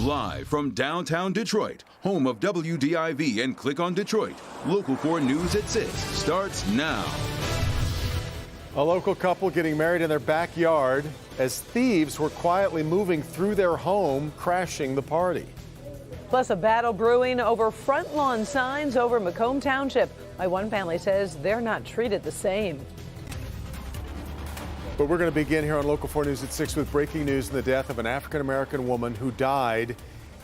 Live from downtown Detroit, home of WDIV and Click on Detroit, Local 4 News at 6 starts now. A local couple getting married in their backyard as thieves were quietly moving through their home, crashing the party. Plus, a battle brewing over front lawn signs over Macomb Township. Why one family says they're not treated the same. But we're going to begin here on Local 4 News at 6 with breaking news in the death of an African-American woman who died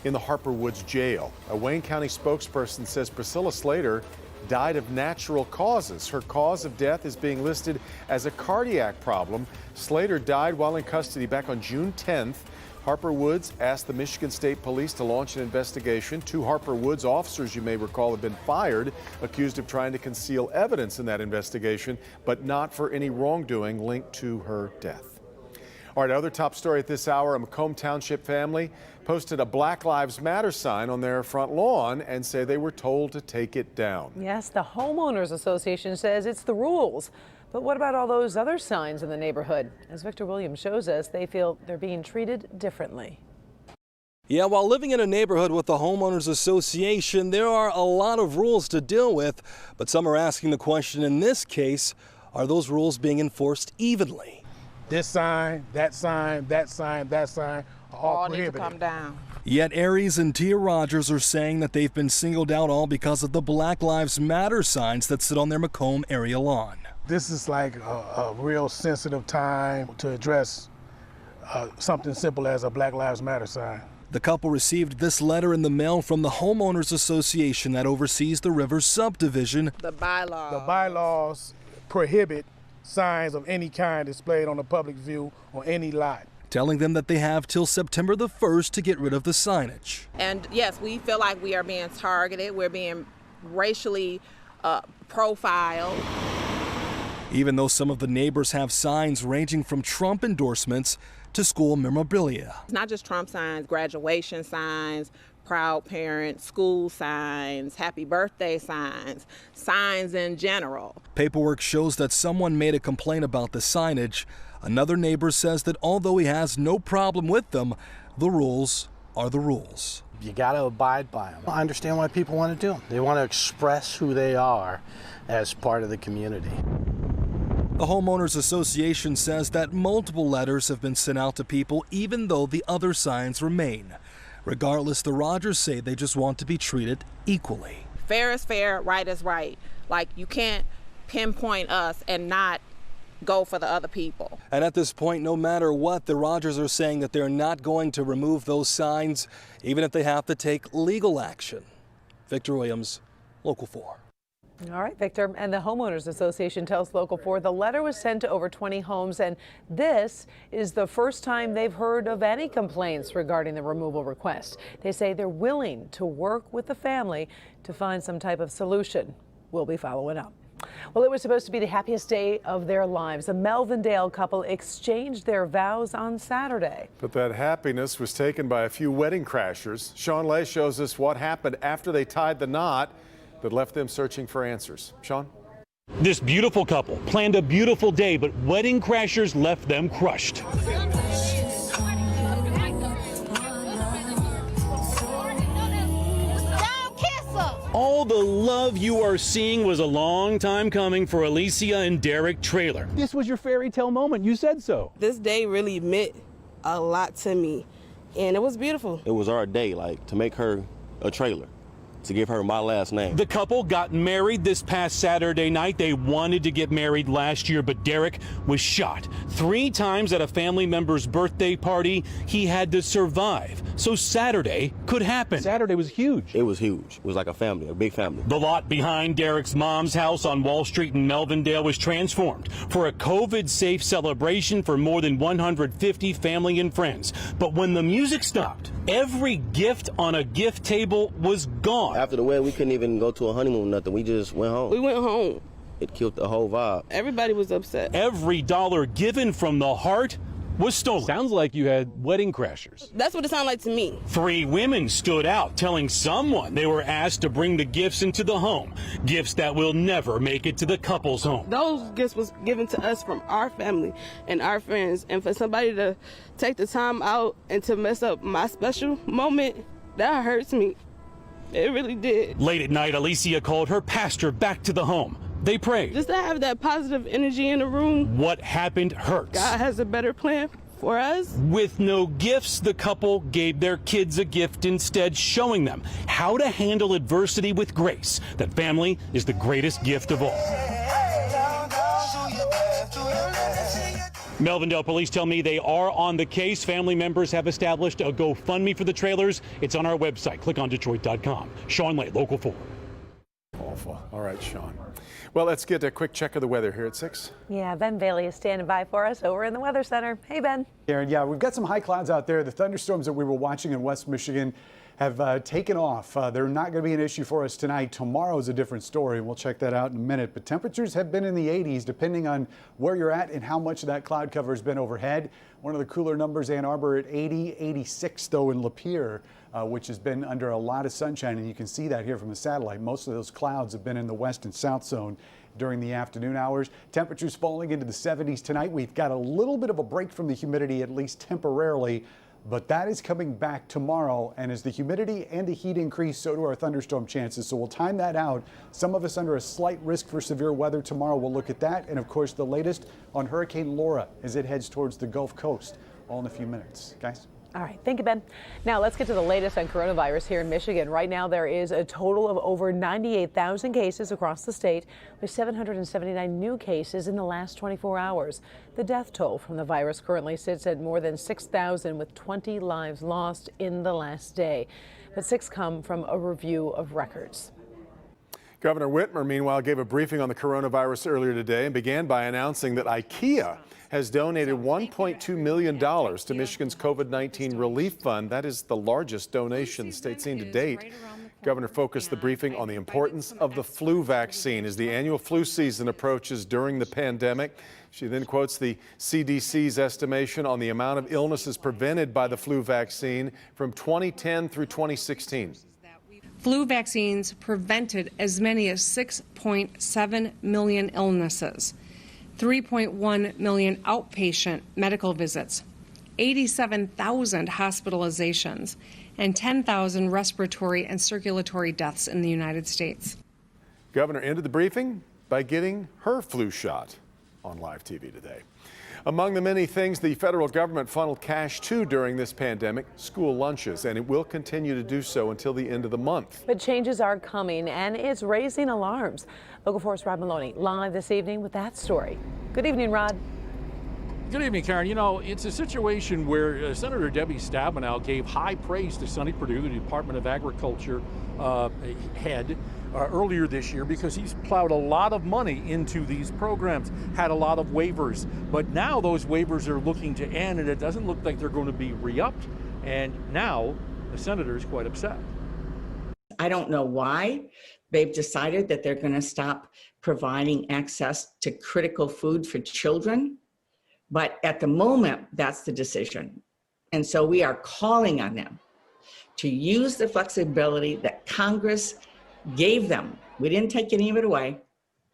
in the Harper Woods jail. A Wayne County spokesperson says Priscilla Slater died of natural causes. Her cause of death is being listed as a cardiac problem. Slater died while in custody back on June 10th. Harper Woods asked the Michigan State Police to launch an investigation. 2 Harper Woods officers, you may recall, have been fired, accused of trying to conceal evidence in that investigation, but not for any wrongdoing linked to her death. All right, other top story at this hour, a Macomb Township family posted a Black Lives Matter sign on their front lawn and say they were told to take it down. Yes, the Homeowners Association says it's the rules. But what about all those other signs in the neighborhood? As Victor Williams shows us, they feel they're being treated differently. Yeah, while living in a neighborhood with the Homeowners Association, there are a lot of rules to deal with. But some are asking the question in this case, are those rules being enforced evenly? This sign, that sign, that sign, that sign, all need to come down. Yet Aries and Tia Rogers are saying that they've been singled out all because of the Black Lives Matter signs that sit on their Macomb area lawn. This is like a real sensitive time to address something simple as a Black Lives Matter sign. The couple received this letter in the mail from the Homeowners Association that oversees the River subdivision. The bylaws. The bylaws prohibit signs of any kind displayed on the public view on any lot, telling them that they have till September the 1st to get rid of the signage. And yes, we feel like we are being targeted. We're being racially profiled. Even though some of the neighbors have signs ranging from Trump endorsements to school memorabilia. It's not just Trump signs, graduation signs, proud parent, school signs, happy birthday signs, signs in general. Paperwork shows that someone made a complaint about the signage. Another neighbor says that although he has no problem with them, the rules are the rules. You got to abide by them. I understand why people want to do them. They want to express who they are as part of the community. The Homeowners Association says that multiple letters have been sent out to people even though the other signs remain. Regardless, the Rogers say they just want to be treated equally. Fair is fair, right is right. Like, you can't pinpoint us and not go for the other people. And at this point, no matter what, the Rogers are saying that they're not going to remove those signs, even if they have to take legal action. Victor Williams, Local 4. All right, Victor. And the Homeowners Association tells Local 4 the letter was sent to over 20 homes, and this is the first time they've heard of any complaints regarding the removal request. They say they're willing to work with the family to find some type of solution. We'll be following up. Well, it was supposed to be the happiest day of their lives. A Melvindale couple exchanged their vows on Saturday. But that happiness was taken by a few wedding crashers. Sean Lay shows us what happened after they tied the knot that left them searching for answers. Sean? This beautiful couple planned a beautiful day, but wedding crashers left them crushed. All the love you are seeing was a long time coming for Alicia and Derek Traylor. This was your fairy tale moment. You said so. This day really meant a lot to me, and it was beautiful. It was our day, like, to make her a Traylor, to give her my last name. The couple got married this past Saturday night. They wanted to get married last year, but Derek was shot 3 times at a family member's birthday party. He had to survive, so Saturday could happen. Saturday was huge. It was huge. It was like a family, a big family. The lot behind Derek's mom's house on Wall Street in Melvindale was transformed for a COVID-safe celebration for more than 150 family and friends. But when the music stopped, every gift on a gift table was gone. After the wedding, we couldn't even go to a honeymoon, nothing. We just went home. We went home. It killed the whole vibe. Everybody was upset. Every dollar given from the heart was stolen. Sounds like you had wedding crashers. That's what it sounded like to me. 3 women stood out, telling someone they were asked to bring the gifts into the home, gifts that will never make it to the couple's home. Those gifts was given to us from our family and our friends, and for somebody to take the time out and to mess up my special moment, that hurts me. It really did. Late at night, Alicia called her pastor back to the home. They prayed. Just to have that positive energy in the room. What happened hurts. God has a better plan for us. With no gifts, the couple gave their kids a gift instead, showing them how to handle adversity with grace. That family is the greatest gift of all. Melvindale police tell me they are on the case. Family members have established a GoFundMe for the trailers. It's on our website, clickondetroit.com. Sean Lay, Local 4. Awful. All right, Sean. Well, let's get a quick check of the weather here at 6. Yeah, Ben Bailey is standing by for us over in the Weather Center. Hey, Ben. Karen, yeah, we've got some high clouds out there. The thunderstorms that we were watching in West Michigan have taken off. They're not going to be an issue for us tonight. Tomorrow is a different story. We'll check that out in a minute. But temperatures have been in the 80s, depending on where you're at and how much of that cloud cover has been overhead. One of the cooler numbers, Ann Arbor at 80, 86 though in Lapeer, which has been under a lot of sunshine. And you can see that here from the satellite. Most of those clouds have been in the west and south zone during the afternoon hours. Temperatures falling into the 70s tonight. We've got a little bit of a break from the humidity, at least temporarily, but that is coming back tomorrow. And as the humidity and the heat increase, so do our thunderstorm chances. So we'll time that out. Some of us under a slight risk for severe weather tomorrow. We'll look at that. And of course, the latest on Hurricane Laura as it heads towards the Gulf Coast, all in a few minutes. Guys? All right. Thank you, Ben. Now let's get to the latest on coronavirus here in Michigan. Right now, there is a total of over 98,000 cases across the state, with 779 new cases in the last 24 hours. The death toll from the virus currently sits at more than 6,000, with 20 lives lost in the last day. But 6 come from a review of records. Governor Whitmer, meanwhile, gave a briefing on the coronavirus earlier today and began by announcing that IKEA has donated $1.2 million to Michigan's COVID-19 relief fund. That is the largest donation the state's seen to date. Governor focused the briefing on the importance of the flu vaccine as the annual flu season approaches during the pandemic. She then quotes the CDC's estimation on the amount of illnesses prevented by the flu vaccine from 2010 through 2016. Flu vaccines prevented as many as 6.7 million illnesses, 3.1 million outpatient medical visits, 87,000 hospitalizations, and 10,000 respiratory and circulatory deaths in the United States. Governor ended the briefing by getting her flu shot on live TV today. Among the many things the federal government funneled cash to during this pandemic, school lunches, and it will continue to do so until the end of the month. But changes are coming, and it's raising alarms. Local 4's Rod Maloney live this evening with that story. Good evening, Rod. Good evening, Karen. You know, it's a situation where Senator Debbie Stabenow gave high praise to Sonny Perdue, the Department of Agriculture head, earlier this year, because he's plowed a lot of money into these programs, had a lot of waivers. But now those waivers are looking to end, and it doesn't look like they're going to be re-upped. And now the senator is quite upset. I don't know why they've decided that they're going to stop providing access to critical food for children. But at the moment, that's the decision. And so we are calling on them to use the flexibility that Congress gave them. We didn't take any of it away.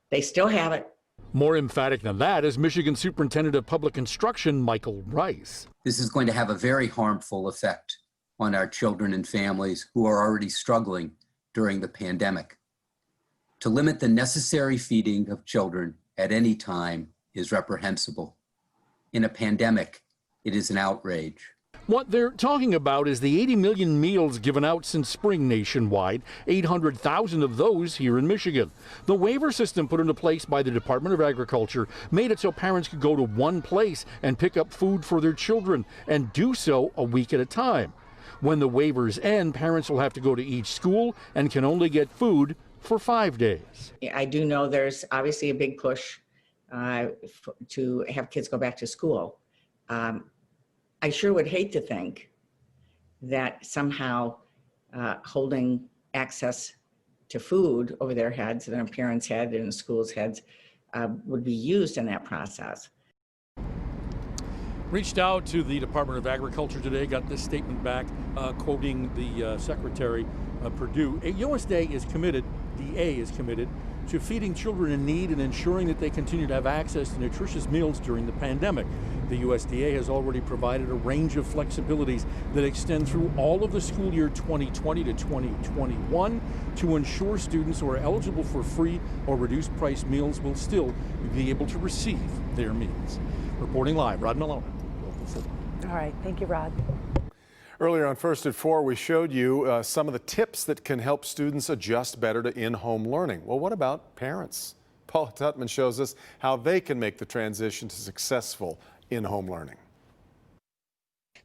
They still have it. More emphatic than that is Michigan Superintendent of Public Instruction, Michael Rice. This is going to have a very harmful effect on our children and families who are already struggling during the pandemic. To limit the necessary feeding of children at any time is reprehensible. In a pandemic, it is an outrage. What they're talking about is the 80 million meals given out since spring nationwide, 800,000 of those here in Michigan. The waiver system put into place by the Department of Agriculture made it so parents could go to one place and pick up food for their children and do so a week at a time. When the waivers end, parents will have to go to each school and can only get food for 5 days. I do know there's obviously a big push to have kids go back to school. I sure would hate to think that somehow holding access to food over their heads and their parents' head and the school's heads would be used in that process. Reached out to the Department of Agriculture today, got this statement back, quoting the Secretary of Purdue. USDA is committed, DA is committed, to feeding children in need and ensuring that they continue to have access to nutritious meals during the pandemic. The USDA has already provided a range of flexibilities that extend through all of the school year 2020 to 2021 to ensure students who are eligible for free or reduced price meals will still be able to receive their meals. Reporting live, Rod Malone, Local 4. All right, thank you, Rod. Earlier on First at 4, we showed you some of the tips that can help students adjust better to in-home learning. Well, what about parents? Paula Tutman shows us how they can make the transition to successful in-home learning.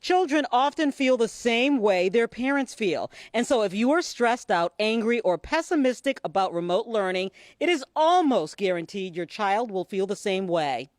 Children often feel the same way their parents feel. And so if you are stressed out, angry, or pessimistic about remote learning, it is almost guaranteed your child will feel the same way.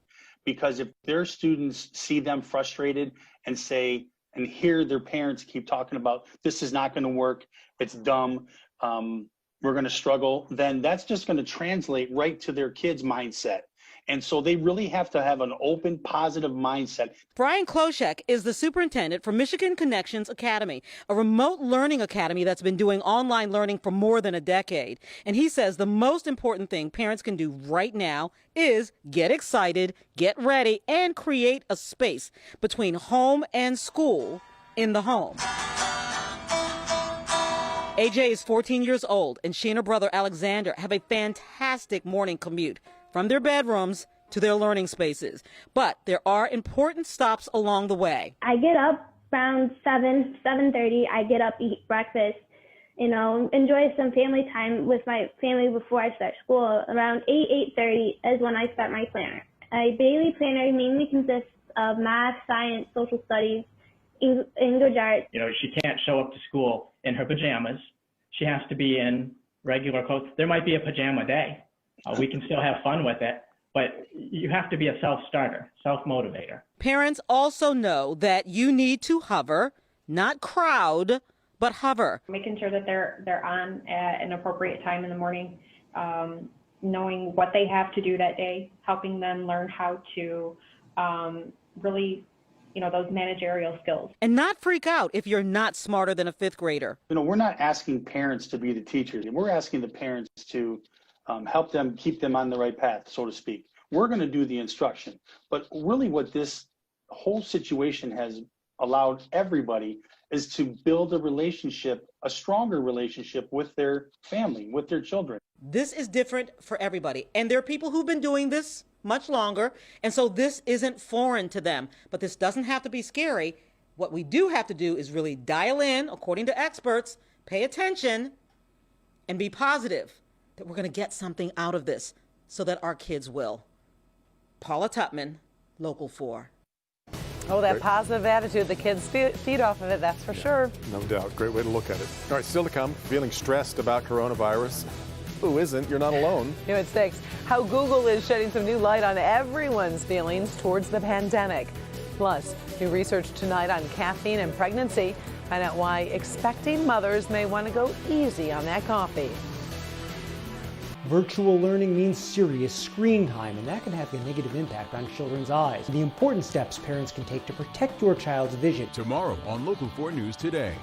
Because if their students see them frustrated and say, and hear their parents keep talking about, this is not going to work, it's dumb, we're going to struggle, then that's just going to translate right to their kids' mindset. And so they really have to have an open, positive mindset. Brian Kloschek is the superintendent for Michigan Connections Academy, a remote learning academy that's been doing online learning for more than a decade. And he says the most important thing parents can do right now is get excited, get ready, and create a space between home and school in the home. AJ is 14 years old, and she and her brother Alexander have a fantastic morning commute from their bedrooms to their learning spaces. But there are important stops along the way. I get up around 7:30. I get up, eat breakfast, enjoy some family time with my family before I start school. Around 8:30 is when I start my planner. My daily planner mainly consists of math, science, social studies, English arts. She can't show up to school in her pajamas. She has to be in regular clothes. There might be a pajama day. We can still have fun with it, but you have to be a self-starter, self-motivator. Parents also know that you need to hover, not crowd, but hover. Making sure that they're on at an appropriate time in the morning, knowing what they have to do that day, helping them learn how to really, those managerial skills. And not freak out if you're not smarter than a fifth grader. We're not asking parents to be the teachers. We're asking the parents to help them, keep them on the right path, so to speak. We're going to do the instruction. But really what this whole situation has allowed everybody is to build a relationship, a stronger relationship with their family, with their children. This is different for everybody. And there are people who've been doing this much longer. And so this isn't foreign to them. But this doesn't have to be scary. What we do have to do is really dial in, according to experts, pay attention, and be positive that we're going to get something out of this so that our kids will. Paula Tutman, Local 4. Oh, that Great. positive attitude. The kids feed off of it, that's for sure. No doubt. Great way to look at it. All right, still to come, feeling stressed about coronavirus. Who isn't? You're not alone. New at 6, how Google is shedding some new light on everyone's feelings towards the pandemic. Plus, new research tonight on caffeine and pregnancy. Find out why expecting mothers may want to go easy on that coffee. Virtual learning means serious screen time, and that can have a negative impact on children's eyes. The important steps parents can take to protect your child's vision. Tomorrow on Local 4 News Today.